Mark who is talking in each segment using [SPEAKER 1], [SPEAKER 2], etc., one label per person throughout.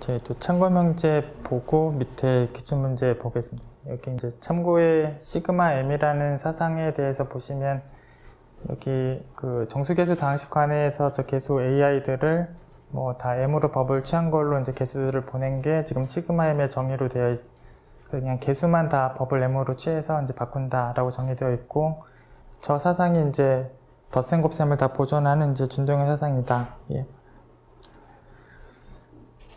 [SPEAKER 1] 저희 또 참고 명제 보고 밑에 기출 문제 보겠습니다. 여기 이제 참고의 시그마 m이라는 사상에 대해서 보시면 여기 그 정수계수 다항식 관해에서 저 계수 ai들을 뭐 다 m으로 법을 취한 걸로 이제 계수들을 보낸 게 지금 시그마 m의 정의로 되어 그냥 계수만 다 법을 m으로 취해서 이제 바꾼다라고 정의되어 있고, 저 사상이 이제 덧셈 곱셈을 다 보존하는 이제 준동형 사상이다. 예.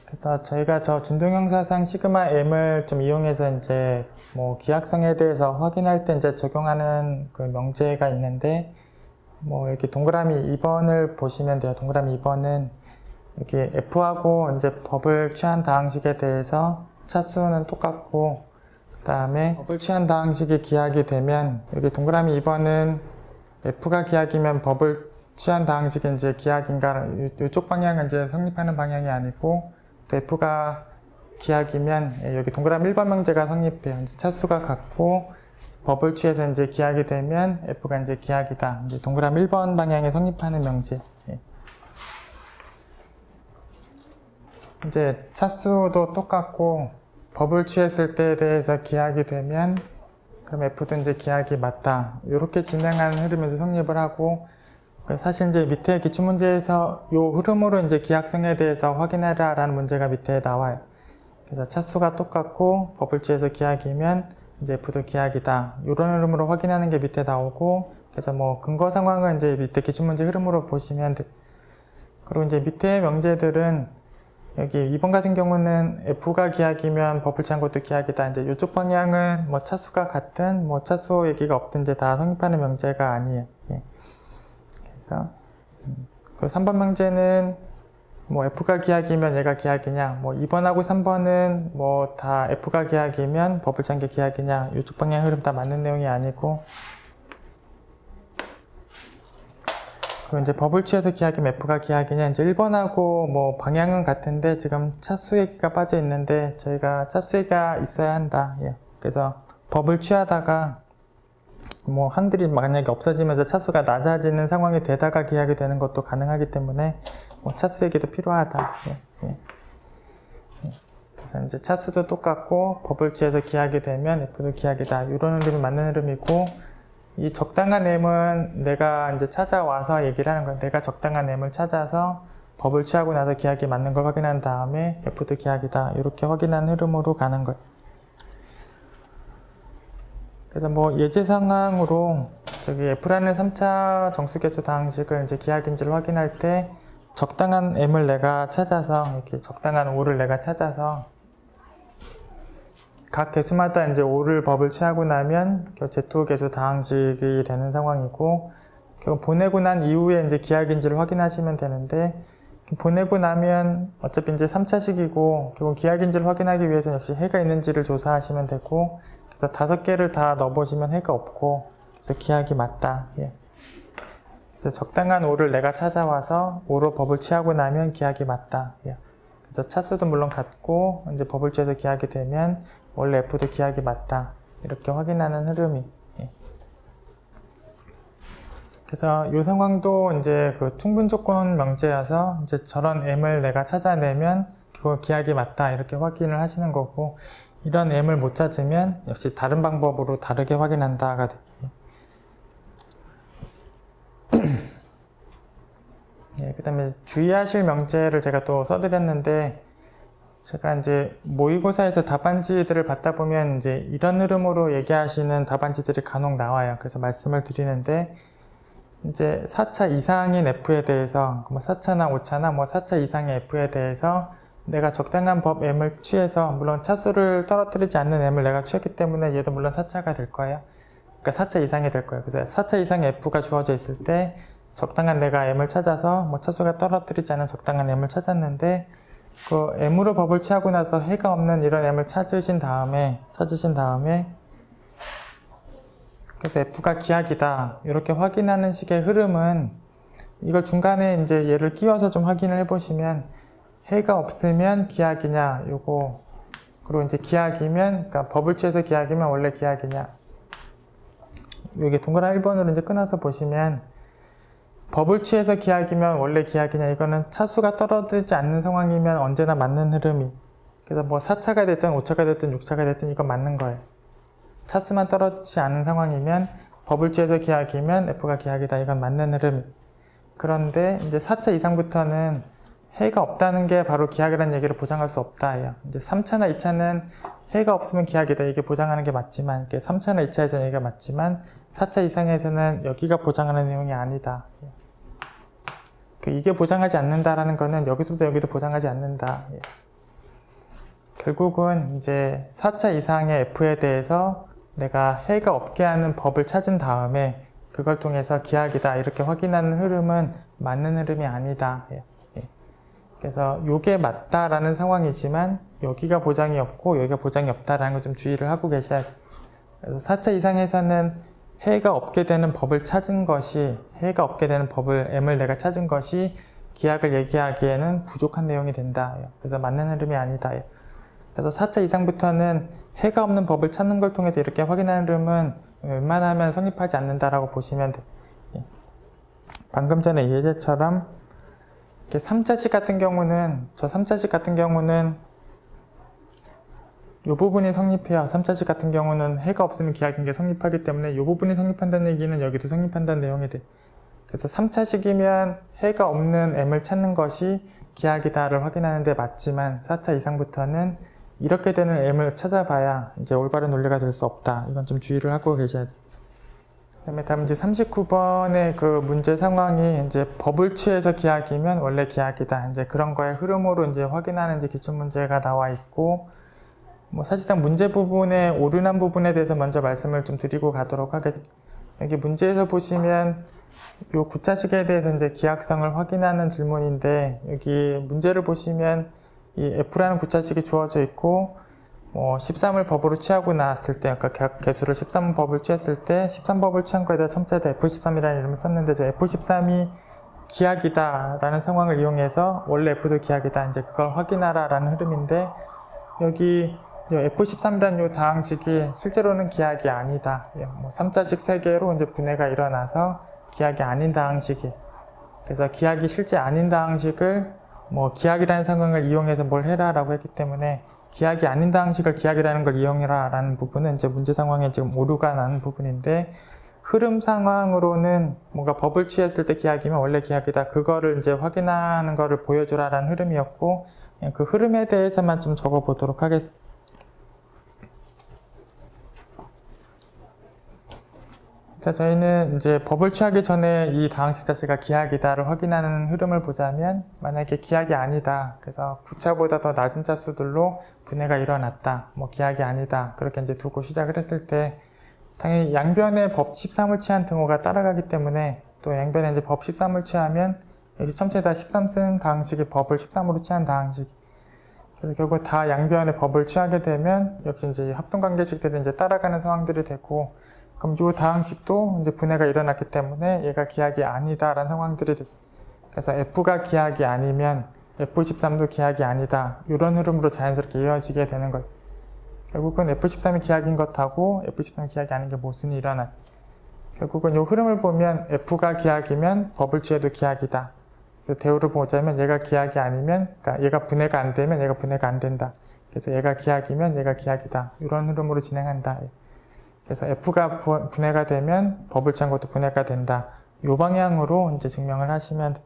[SPEAKER 1] 그래서 저희가 저 준동형 사상 시그마 m을 좀 이용해서 이제 뭐 기하성에 대해서 확인할 때 이제 적용하는 그 명제가 있는데, 뭐 이렇게 동그라미 2번을 보시면 돼요. 동그라미 2번은 여기 f하고 이제 법을 취한 다항식에 대해서 차수는 똑같고, 그 다음에 법을 취한 다항식이 기하게 되면 여기 동그라미 2번은 f가 기하이면 법을 취한 다항식이 이제 기하인가, 이쪽 방향은 이제 성립하는 방향이 아니고, 또 f가 기하이면 여기 동그라미 1번 명제가 성립해요. 이제 차수가 같고 법을 취해서 이제 기하게 되면 f가 이제 기하이다. 이제 동그라미 1번 방향에 성립하는 명제. 예. 이제 차수도 똑같고 법을 취했을 때에 대해서 기하게 되면 그럼 f도 이제 기하기 맞다. 이렇게 진행하는 흐름에서 성립을 하고, 사실 이제 밑에 기출문제에서 이 흐름으로 이제 기하성에 대해서 확인해라 라는 문제가 밑에 나와요. 그래서 차수가 똑같고 법을 취해서 기하기면 이제 f도 기하기다. 이런 흐름으로 확인하는 게 밑에 나오고, 그래서 뭐 근거 상황은 이제 밑에 기출문제 흐름으로 보시면 돼. 그리고 이제 밑에 명제들은 여기 2번 같은 경우는 f가 기하기면 법을 취한 것도 기하기다. 이제 이쪽 방향은 뭐 차수가 같든 뭐 차수 얘기가 없든 이제 다 성립하는 명제가 아니에요. 예. 그리고 3번 명제는 뭐 f가 기하기면 얘가 기하기냐, 뭐 2번하고 3번은 뭐 다 f가 기하기면 법을 취한 게 기하기냐, 이쪽 방향 흐름 다 맞는 내용이 아니고, 그리고 이제 법을 취해서 기하기면 f가 기하기냐, 이제 1번하고 뭐 방향은 같은데 지금 차수 얘기가 빠져 있는데 저희가 차수 얘기가 있어야 한다. 예. 그래서 법을 취하다가 뭐 항들이 만약에 없어지면서 차수가 낮아지는 상황이 되다가 기하게 되는 것도 가능하기 때문에 뭐 차수 얘기도 필요하다. 예, 예. 예. 그래서 이제 차수도 똑같고 법을 취해서 기하게 되면 f도 기하기다. 이런 흐름이 맞는 흐름이고, 이 적당한 m은 내가 이제 찾아와서 얘기를 하는 거예요. 내가 적당한 m을 찾아서 법을 취하고 나서 기하기 맞는 걸 확인한 다음에 f도 기하기다. 이렇게 확인한 흐름으로 가는 거예요. 그래서 뭐 예제 상황으로 저기 f라는 3차 정수계수 다항식을 이제 기하기인지를 확인할 때 적당한 m을 내가 찾아서 이렇게 적당한 o를 내가 찾아서 각 계수마다 이제 o를 법을 취하고 나면 Z2 계수 다항식이 되는 상황이고, 결국 보내고 난 이후에 이제 기하기인지를 확인하시면 되는데, 보내고 나면 어차피 이제 3차식이고 결국 기하기인지를 확인하기 위해서 역시 해가 있는지를 조사하시면 되고, 그래서 5개를 다 넣어보시면 해가 없고, 그래서 기하기 맞다. 예. 그래서 적당한 o를 내가 찾아와서 o로 법을 취하고 나면 기하기 맞다. 예. 그래서 차수도 물론 같고 이제 법을 취해서 기하게 되면 원래 f도 기하기 맞다. 이렇게 확인하는 흐름이. 예. 그래서 이 상황도 이제 그 충분 조건 명제여서 이제 저런 m을 내가 찾아내면 그거 기하기 맞다. 이렇게 확인을 하시는 거고, 이런 m을 못 찾으면 역시 다른 방법으로 다르게 확인한다가 돼요. 예, 그 다음에 주의하실 명제를 제가 또 써드렸는데, 제가 이제 모의고사에서 답안지들을 받다 보면 이제 이런 흐름으로 얘기하시는 답안지들이 간혹 나와요. 그래서 말씀을 드리는데, 이제 4차 이상인 f에 대해서 뭐 4차나 5차나 뭐 4차 이상의 f에 대해서 내가 적당한 법 m을 취해서, 물론 차수를 떨어뜨리지 않는 m을 내가 취했기 때문에 얘도 물론 4차가 될 거예요. 그러니까 4차 이상이 될 거예요. 그래서 4차 이상의 f가 주어져 있을 때 적당한 내가 m을 찾아서 뭐 차수가 떨어뜨리지 않은 적당한 m을 찾았는데, 그 m으로 법을 취하고 나서 해가 없는 이런 m을 찾으신 다음에 그래서 f가 기하기다. 이렇게 확인하는 식의 흐름은, 이걸 중간에 이제 얘를 끼워서 좀 확인을 해보시면, 해가 없으면 기하기냐, 요거, 그리고 이제 기하기면, 그러니까 법을 취해서 기하기면 원래 기하기냐, 여기 동그라미 1번으로 이제 끊어서 보시면, 법을 취해서 기하기면 원래 기하기냐, 이거는 차수가 떨어지지 않는 상황이면 언제나 맞는 흐름이. 그래서 뭐 4차가 됐든 5차가 됐든 6차가 됐든 이건 맞는 거예요. 차수만 떨어지지 않은 상황이면 법을 취해서 기하기면 F가 기하기다, 이건 맞는 흐름이. 그런데 이제 4차 이상부터는 해가 없다는 게 바로 기하기라는 얘기를 보장할 수 없다. 이제 3차나 2차는 해가 없으면 기하기다, 이게 보장하는 게 맞지만, 이게 3차나 2차에서는 얘기가 맞지만 4차 이상에서는 여기가 보장하는 내용이 아니다. 이게 보장하지 않는다라는 거는 여기서부터 여기도 보장하지 않는다. 결국은 이제 4차 이상의 F에 대해서 내가 해가 없게 하는 법을 찾은 다음에 그걸 통해서 기하기다 이렇게 확인하는 흐름은 맞는 흐름이 아니다. 그래서 이게 맞다라는 상황이지만 여기가 보장이 없고 여기가 보장이 없다라는 걸 좀 주의를 하고 계셔야 돼요. 그래서 4차 이상에서는 해가 없게 되는 법을 찾은 것이, 해가 없게 되는 법을, M을 내가 찾은 것이 기하를 얘기하기에는 부족한 내용이 된다. 그래서 맞는 흐름이 아니다. 그래서 4차 이상부터는 해가 없는 법을 찾는 걸 통해서 이렇게 확인하는 흐름은 웬만하면 성립하지 않는다라고 보시면 돼요. 방금 전에 이 예제처럼 3차식 같은 경우는, 저 3차식 같은 경우는 이 부분이 성립해요. 3차식 같은 경우는 해가 없으면 기하기인 게 성립하기 때문에 이 부분이 성립한다는 얘기는 여기도 성립한다는 내용이 돼. 그래서 3차식이면 해가 없는 M을 찾는 것이 기하기다를 확인하는 데 맞지만 4차 이상부터는 이렇게 되는 M을 찾아봐야 이제 올바른 논리가 될 수 없다. 이건 좀 주의를 하고 계셔야 돼요. 그 다음에 다음 이제 39번의 그 문제 상황이 이제 법을 취해서 기하기면 원래 기하기다. 이제 그런 거의 흐름으로 이제 확인하는 이제 기출 문제가 나와 있고, 뭐 사실상 문제 부분의 오류난 부분에 대해서 먼저 말씀을 좀 드리고 가도록 하겠습니다. 여기 문제에서 보시면 이 9차식에 대해서 이제 기하성을 확인하는 질문인데, 여기 문제를 보시면 이 F라는 9차식이 주어져 있고, 13을 법으로 취하고 나왔을 때, 그러니까 개수를 13법을 취했을 때 13법을 취한 거에다 첨자에다 F13이라는 이름을 썼는데, 저 F13이 기하기다 라는 상황을 이용해서 원래 F도 기하기다, 이제 그걸 확인하라 라는 흐름인데, 여기 F13이라는 이 다항식이 실제로는 기하기 아니다. 3차식 3개로 이제 분해가 일어나서 기하기 아닌 다항식이. 그래서 기하기 실제 아닌 다항식을 기하기라는 상황을 이용해서 뭘 해라 라고 했기 때문에 기하기 아닌 다항식을 기하기라는 걸 이용해라 라는 부분은 이제 문제 상황에 지금 오류가 나는 부분인데, 흐름 상황으로는 뭔가 법을 취했을 때 기하기면 원래 기하기다, 그거를 이제 확인하는 거를 보여주라 라는 흐름이었고, 그 흐름에 대해서만 좀 적어 보도록 하겠습니다. 자, 저희는 이제 법을 취하기 전에 이 다항식 자체가 기하기다를 확인하는 흐름을 보자면, 만약에 기하기 아니다, 그래서 9차보다 더 낮은 차수들로 분해가 일어났다, 기하기 아니다, 그렇게 이제 두고 시작을 했을 때, 당연히 양변에 법 13을 취한 등호가 따라가기 때문에, 또 양변에 이제 법 13을 취하면 여기 첨체에다 13 쓴 다항식이 법을 13으로 취한 다항식. 그래서 결국 다 양변에 법을 취하게 되면 역시 이제 합동관계식들이 이제 따라가는 상황들이 되고, 그럼 이 다항식도 이제 분해가 일어났기 때문에 얘가 기하기 아니다라는 상황들이 됩니다. 그래서 F가 기하기 아니면 F13도 기하기 아니다, 이런 흐름으로 자연스럽게 이어지게 되는 거예요. 결국은 F13이 기하기인 것하고 F13이 기하기 아닌 게 모순이 일어나요. 결국은 이 흐름을 보면 F가 기하기면 법을 취해도 기하기다. 그래서 대우를 보자면 얘가 기하기 아니면, 그러니까 얘가 분해가 안 되면 얘가 분해가 안 된다. 그래서 얘가 기하기면 얘가 기하기다, 이런 흐름으로 진행한다. 그래서 F가 분해가 되면 법을 취한 것도 분해가 된다. 이 방향으로 이제 증명을 하시면